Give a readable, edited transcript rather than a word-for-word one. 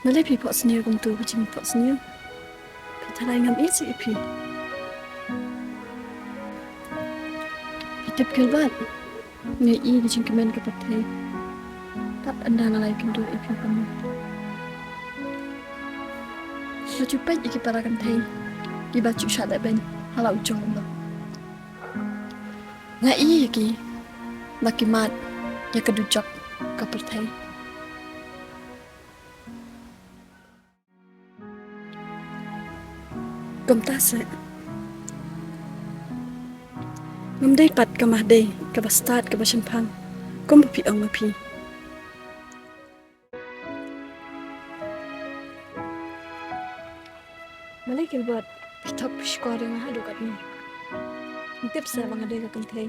Malay pi pot senior kum tu kucing pot senior. Pi thalai ngam isi pi. Pi tip kelbat. Ngai I kucing kemen ke patai. Tap anda nalai pintu ipi kamu. Baju pet iki parakan thai. Ki baju syada ben halau jong lo. Ngai I iki. Makimat ya kedujak ke patai. Kum tase. Ngam dai pat ke mah dai ke bastad ke basan phang. Kum pi ong pi. Malay kelbat pitok pishkore ngah adu kat ni. Tip sa bang ade ka kan thai.